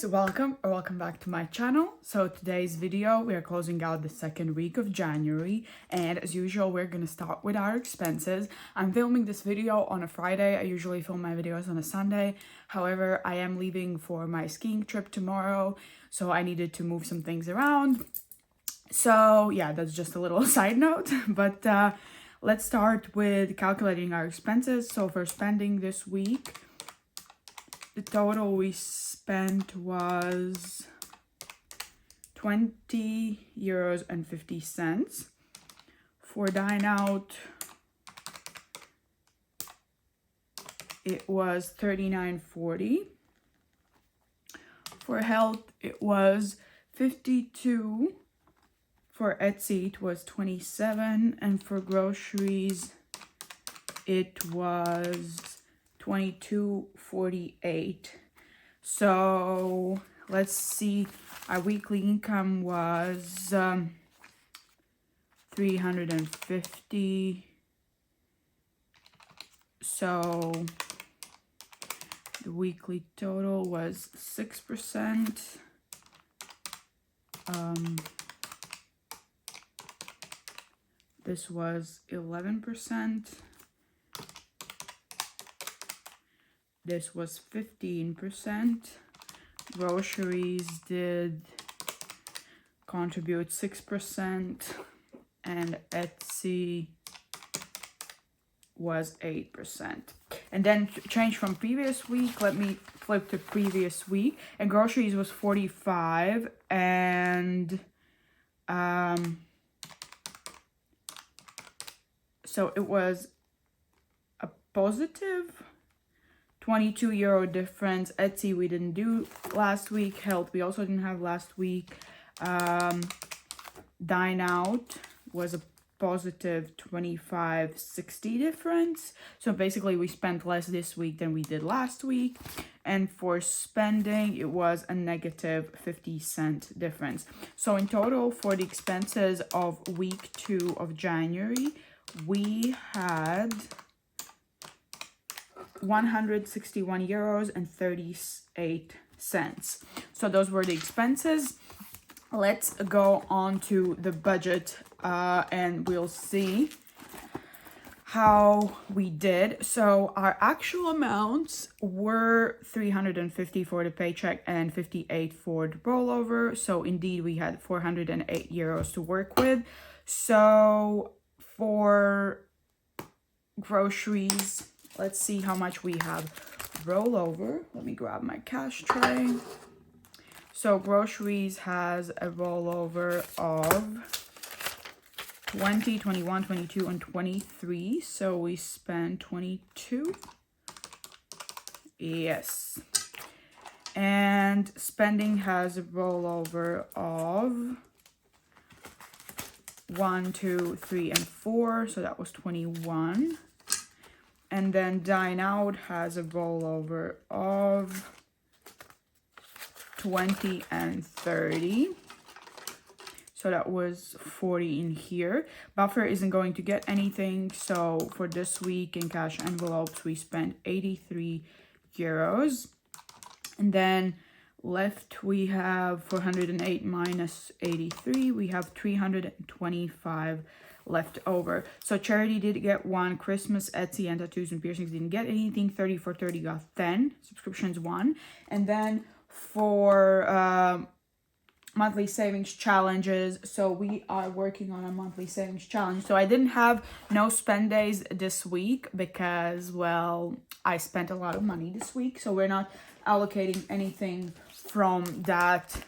guys, welcome back to my channel. So today's video, we are closing out the second week of January, and as usual we're gonna start with our expenses. I'm filming this video on a Friday. I usually film my videos on a Sunday. However, I am leaving for my skiing trip tomorrow, so I needed to move some things around. So yeah, that's just a little side note, but let's start with calculating our expenses. So for spending this week, the total we spent was 20 euros and 50 cents. For dine out, it was 39.40. For health, it was 52. For Etsy, it was 27. And for groceries, it was 22.48. So let's see, our weekly income was 350. So the weekly total was 6%. This was 11%. This was 15%. Groceries did contribute 6%, and Etsy was 8%. And then change from previous week, let me flip to previous week, and groceries was 45, and so it was a positive 22 euro difference. Etsy we didn't do last week. Health we also didn't have last week. Dine out was a positive 25.60 difference. So basically we spent less this week than we did last week. And for spending, it was a negative 50-cent difference. So in total, for the expenses of week 2 of January, we had 161 euros and 38 cents. So those were the expenses. Let's go on to the budget and we'll see how we did. So our actual amounts were 350 for the paycheck and 58 for the rollover. So indeed we had 408 euros to work with. So for groceries, let's see how much we have rollover. Let me grab my cash tray. So groceries has a rollover of 20, 21, 22, and 23. So we spent 22. Yes. And spending has a rollover of 1, 2, 3, and 4. So that was 21. And then dine out has a rollover of 20 and 30. So that was 40 in here. Buffer isn't going to get anything. So for this week in cash envelopes, we spent 83 euros. And then left we have 408 minus 83. We have 325 left over. So charity did get 1. Christmas, Etsy, and tattoos and piercings didn't get anything. 30 for 30 got 10. Subscriptions 1. And then for monthly savings challenges, so we are working on a monthly savings challenge. So I didn't have no spend days this week because, well, I spent a lot of money this week. So we're not allocating anything from that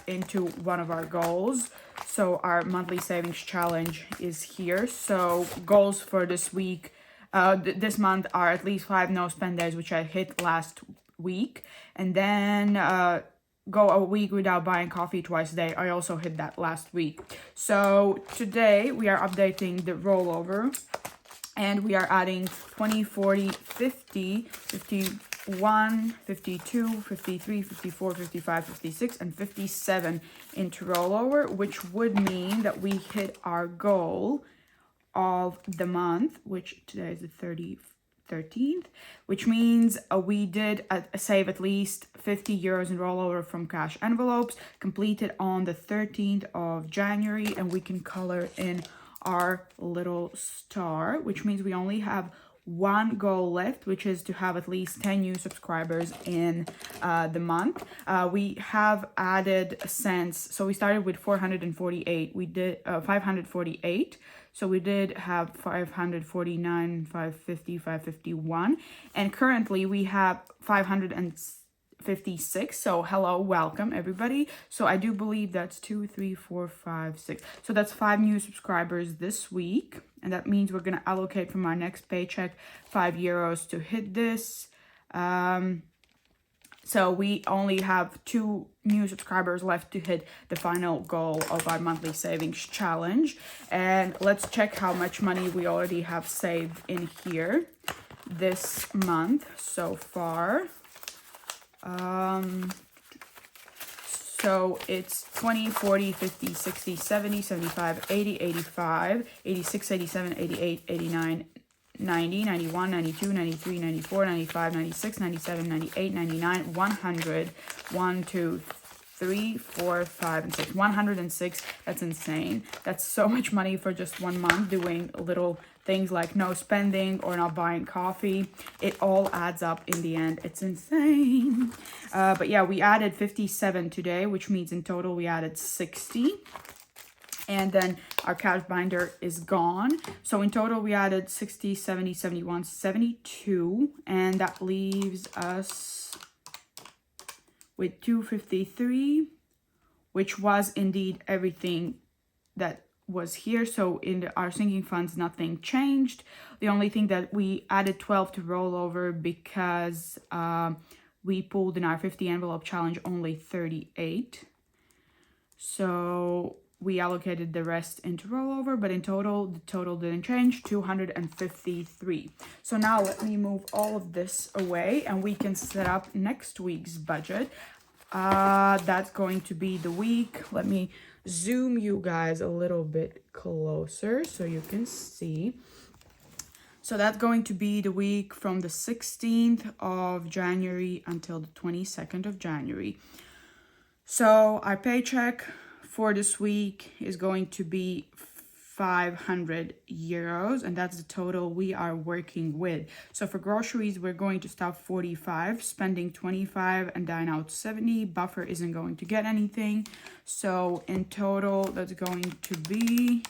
into one of our goals. So our monthly savings challenge is here. So goals for this week, this month, are at least 5 no spend days, which I hit last week. And then go a week without buying coffee twice a day. I also hit that last week. So today we are updating the rollover. And we are adding 20, 40, 50, 51, 52, 53, 54, 55, 56, and 57 into rollover, which would mean that we hit our goal of the month, which today is the 13th, which means we did save at least 50 euros in rollover from cash envelopes, completed on the 13th of January, and we can color in our little star, which means we only have one goal left, which is to have at least 10 new subscribers in the month. We have added cents, so we started with 448, we did 548, so we did have 549, 550, 551, and currently we have 556. So hello, welcome everybody. So I do believe that's 2, 3, 4, 5, 6. So that's 5 new subscribers this week. And that means we're going to allocate from our next paycheck 5 euros to hit this. So we only have 2 new subscribers left to hit the final goal of our monthly savings challenge. And let's check how much money we already have saved in here this month so far. So it's 20, 40, 50, 60, 70, 75, 80, 85, 86, 87, 88, 89, 90, 91, 92, 93, 94, 95, 96, 97, 98, 99, 100, 1, 2, 3, 4, 5, and 6. 106. That's insane. That's so much money for just 1 month doing little things like no spending or not buying coffee. It all adds up in the end. It's insane. But yeah, we added 57 today, which means in total we added 60. And then our cash binder is gone. So in total we added 60, 70, 71, 72. And that leaves us with 253, which was indeed everything that was here. So in our sinking funds, nothing changed. The only thing that we added 12 to rollover because we pulled in our 50 envelope challenge only 38. So we allocated the rest into rollover, but in total, the total didn't change, 253. So now let me move all of this away and we can set up next week's budget. That's going to be the week. Let me zoom you guys a little bit closer so you can see. So that's going to be the week from the 16th of January until the 22nd of January. So our paycheck for this week is going to be 500 euros, and that's the total we are working with. So for groceries, we're going to stop 45, spending 25 and dine out 70. Buffer isn't going to get anything. So in total, that's going to be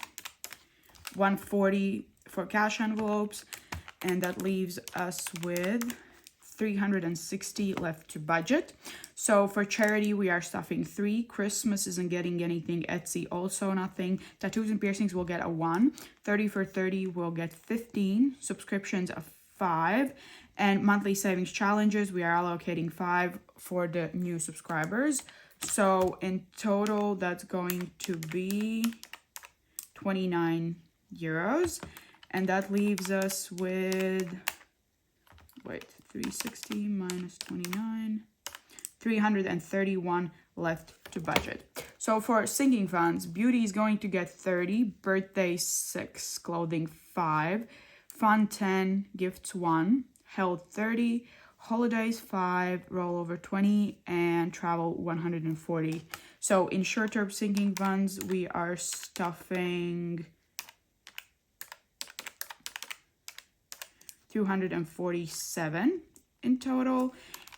140 for cash envelopes, and that leaves us with 360 left to budget. So for charity, we are stuffing 3. Christmas isn't getting anything. Etsy also nothing. Tattoos and piercings will get a 1. 30 for 30 will get 15. Subscriptions of 5. And monthly savings challenges, we are allocating 5 for the new subscribers. So in total, that's going to be 29 euros. And that leaves us with, wait, 360 minus 29, 331 left to budget. So for sinking funds, beauty is going to get 30, birthday 6, clothing 5, fun 10, gifts 1, health 30, holidays 5, rollover 20, and travel 140. So in short-term sinking funds, we are stuffing 247 in total.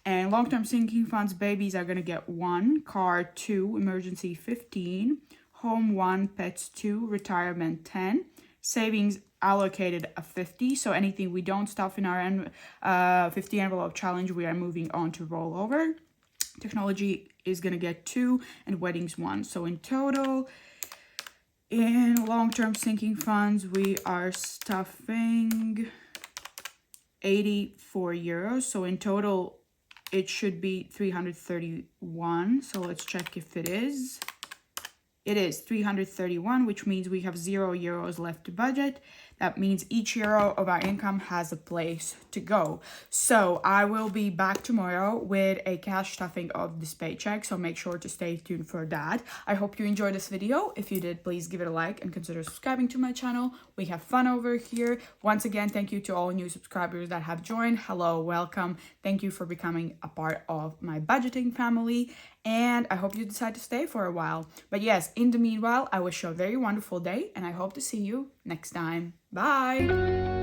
And long-term sinking funds, babies are going to get 1, car 2, emergency 15, home 1, pets 2, retirement 10, savings allocated a 50. So anything we don't stuff in our 50 envelope challenge, we are moving on to rollover. Technology is going to get 2 and weddings 1. So in total, in long-term sinking funds, we are stuffing 84 euros. So in total, it should be 331. So let's check if it is. It is 331, which means we have 0 euros left to budget. That means each euro of our income has a place to go. So I will be back tomorrow with a cash stuffing of this paycheck. So make sure to stay tuned for that. I hope you enjoyed this video. If you did, please give it a like and consider subscribing to my channel. We have fun over here. Once again, thank you to all new subscribers that have joined. Hello, welcome. Thank you for becoming a part of my budgeting family. And I hope you decide to stay for a while. But yes, in the meanwhile, I wish you a very wonderful day and I hope to see you next time. Bye!